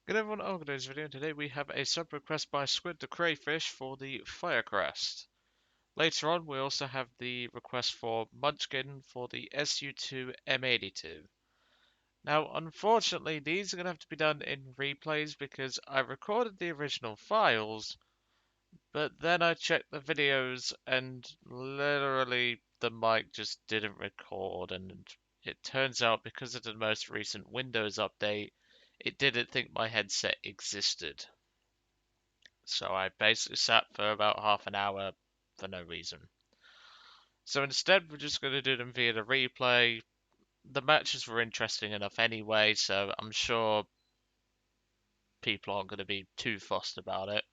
Good everyone, welcome to this video. Today we have a sub request by Skwid the Crayfish for the Firecrest. Later on we also have the request for Munchkin for the SU2 M82. Now unfortunately these are going to have to be done in replays because I recorded the original files, but then I checked the videos and literally the mic just didn't record, and it turns out because of the most recent Windows update it didn't think my headset existed. So I basically sat for about half an hour for no reason. So instead, we're just going to do them via the replay. The matches were interesting enough anyway, so I'm sure people aren't going to be too fussed about it.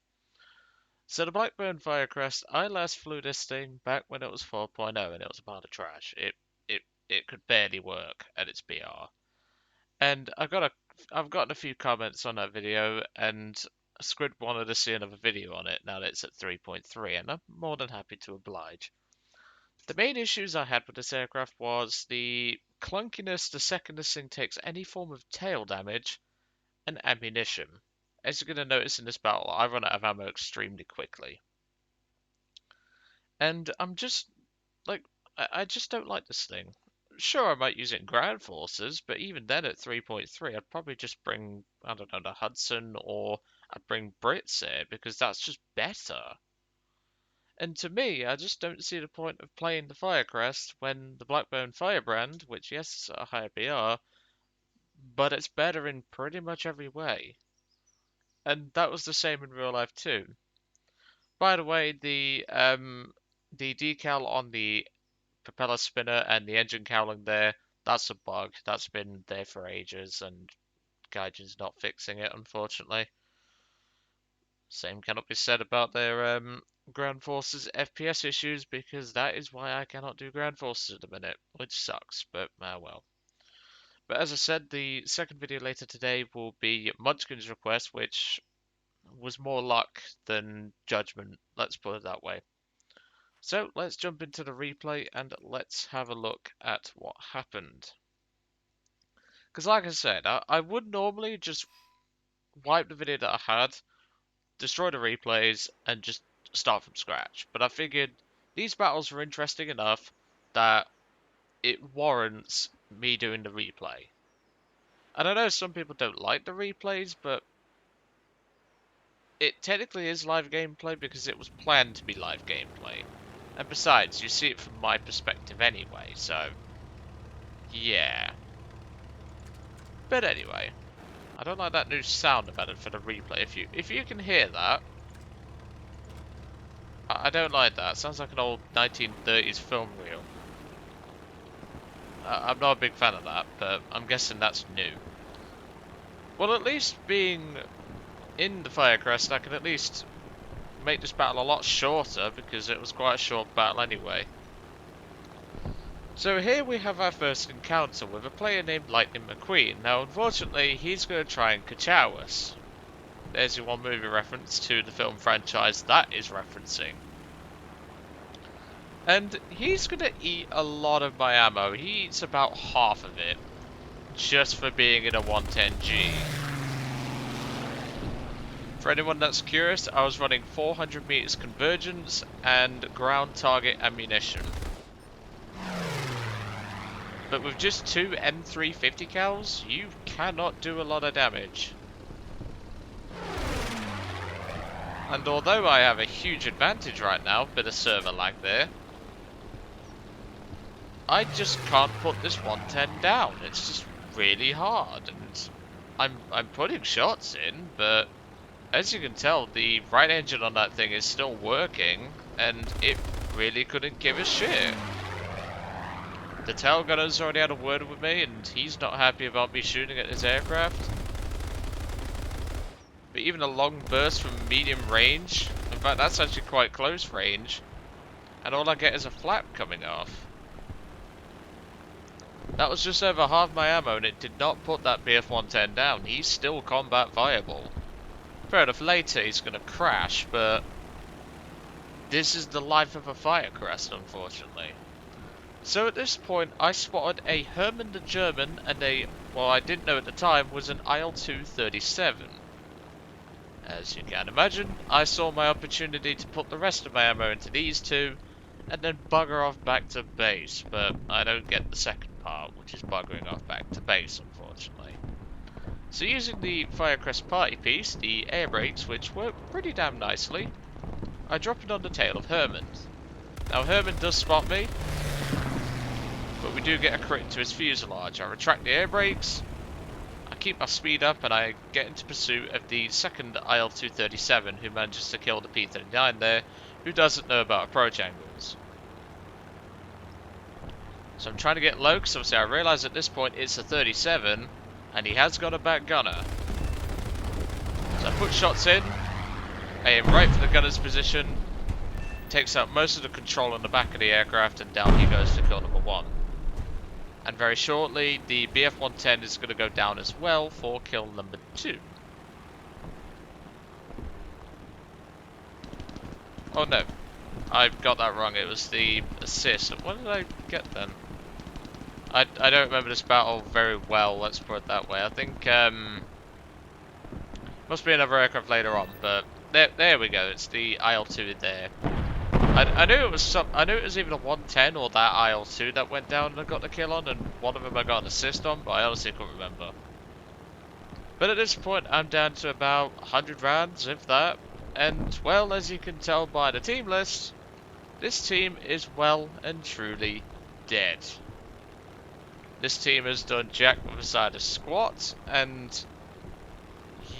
So the Blackburn Firecrest, I last flew this thing back when it was 4.0 and it was a pile of trash. It could barely work at its BR. And I've gotten a few comments on that video, and Squid wanted to see another video on it now that it's at 3.3, and I'm more than happy to oblige. The main issues I had with this aircraft was the clunkiness the second this thing takes any form of tail damage and ammunition. As you're going to notice in this battle, I run out of ammo extremely quickly. And I'm just, like, I just don't like this thing. Sure, I might use it in ground forces, but even then at 3.3, I'd probably just bring, I don't know, the Hudson, or I'd bring Brits here, because that's just better. And to me, I just don't see the point of playing the Firecrest when the Blackburn Firebrand, which yes, is a higher BR, but it's better in pretty much every way. And that was the same in real life too. By the way, the decal on the propeller spinner and the engine cowling there, that's a bug. That's been there for ages, and Gaijin's not fixing it, unfortunately. Same cannot be said about their Ground Forces FPS issues, because that is why I cannot do Ground Forces at the minute, which sucks, but well. But as I said, the second video later today will be Munchkin's request, which was more luck than judgment, let's put it that way. So let's jump into the replay and let's have a look at what happened. Because like I said, I would normally just wipe the video that I had, destroy the replays, and just start from scratch. But I figured these battles were interesting enough that it warrants me doing the replay. And I know some people don't like the replays, but it technically is live gameplay because it was planned to be live gameplay. And besides, you see it from my perspective anyway, so yeah. But anyway, I don't like that new sound about it for the replay. If you can hear that, I don't like that. It sounds like an old 1930s film reel. I'm not a big fan of that, but I'm guessing that's new. Well, at least being in the Firecrest, I can at least make this battle a lot shorter, because it was quite a short battle anyway. So here we have our first encounter with a player named Lightning McQueen. Now unfortunately he's going to try and ka-chow us. There's your one movie reference to the film franchise that is referencing. And he's going to eat a lot of my ammo. He eats about half of it, just for being in a 110G. For anyone that's curious, I was running 400 meters convergence and ground target ammunition. But with just two M350 cals, you cannot do a lot of damage. And although I have a huge advantage right now, bit of server lag there, I just can't put this 110 down. It's just really hard, and I'm putting shots in, but as you can tell, the right engine on that thing is still working, and it really couldn't give a shit. The tail gunner's already had a word with me, and he's not happy about me shooting at his aircraft. But even a long burst from medium range, in fact that's actually quite close range, and all I get is a flap coming off. That was just over half my ammo, and it did not put that BF-110 down. He's still combat viable. Fair enough, later he's going to crash, but this is the life of a Firecrest, unfortunately. So at this point, I spotted a Hermann the German and a, well, I didn't know at the time, was an IL-2 37. As you can imagine, I saw my opportunity to put the rest of my ammo into these two, and then bugger off back to base, but I don't get the second part, which is buggering off back to base, unfortunately. So using the Firecrest party piece, the air brakes, which work pretty damn nicely, I drop it on the tail of Herman. Now Herman does spot me, but we do get a crit into his fuselage. I retract the air brakes, I keep my speed up, and I get into pursuit of the second IL-237, who manages to kill the P-39 there, who doesn't know about approach angles. So I'm trying to get low, because obviously I realise at this point it's a 37, and he has got a back gunner. So I put shots in, aim right for the gunner's position, takes out most of the control on the back of the aircraft, and down he goes to kill number 1. And very shortly, the BF-110 is going to go down as well for kill number 2. Oh no, I got that wrong, it was the assist. What did I get then? I don't remember this battle very well, let's put it that way. I think, must be another aircraft later on, but there we go, it's the IL-2 there. I knew it was I knew it was either the 110 or that IL-2 that went down and I got the kill on, and one of them I got an assist on, but I honestly couldn't remember. But at this point, I'm down to about 100 rounds, if that, and, well, as you can tell by the team list, this team is well and truly dead. This team has done jack with a side of squat, and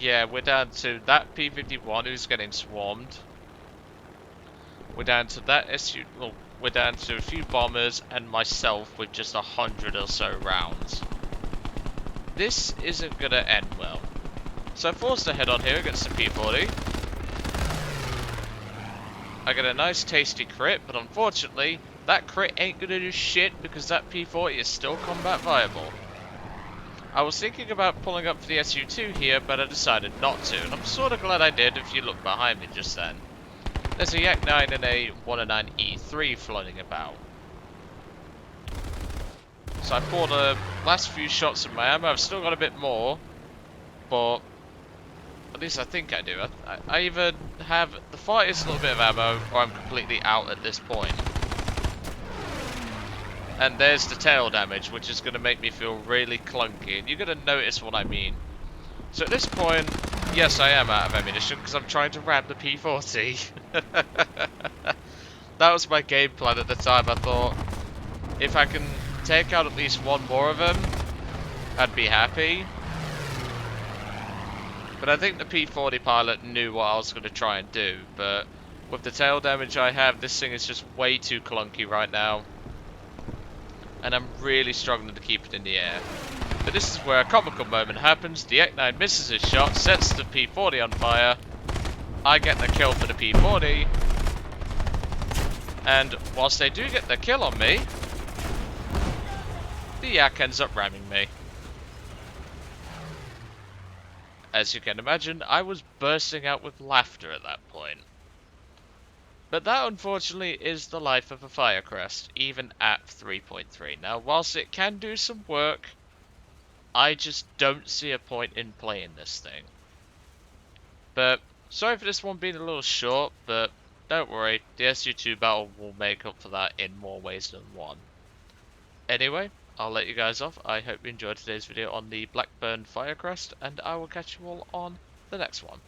yeah, we're down to that P-51 who's getting swarmed. We're down to that SU. Well, we're down to a few bombers and myself with just 100 or so rounds. This isn't gonna end well. So I'm forced to head on here against the P-40. I get a nice tasty crit, but unfortunately, that crit ain't gonna do shit because that P-40 is still combat viable. I was thinking about pulling up for the SU-2 here, but I decided not to, and I'm sort of glad I did if you look behind me just then. There's a Yak 9 and a 109E3 floating about. So I poured the last few shots of my ammo. I've still got a bit more, but at least I think I do. I either have the farthest little bit of ammo, or I'm completely out at this point. And there's the tail damage, which is going to make me feel really clunky, and you're going to notice what I mean. So at this point, yes, I am out of ammunition because I'm trying to ram the P-40. That was my game plan at the time. I thought, if I can take out at least one more of them, I'd be happy. But I think the P-40 pilot knew what I was going to try and do, but with the tail damage I have, this thing is just way too clunky right now. And I'm really struggling to keep it in the air. But this is where a comical moment happens. The Yak-9 misses his shot, sets the P-40 on fire. I get the kill for the P-40. And whilst they do get the kill on me, the Yak ends up ramming me. As you can imagine, I was bursting out with laughter at that point. But that, unfortunately, is the life of a Firecrest, even at 3.3. Now, whilst it can do some work, I just don't see a point in playing this thing. But, sorry for this one being a little short, but don't worry, the SU-2 battle will make up for that in more ways than one. Anyway, I'll let you guys off. I hope you enjoyed today's video on the Blackburn Firecrest, and I will catch you all on the next one.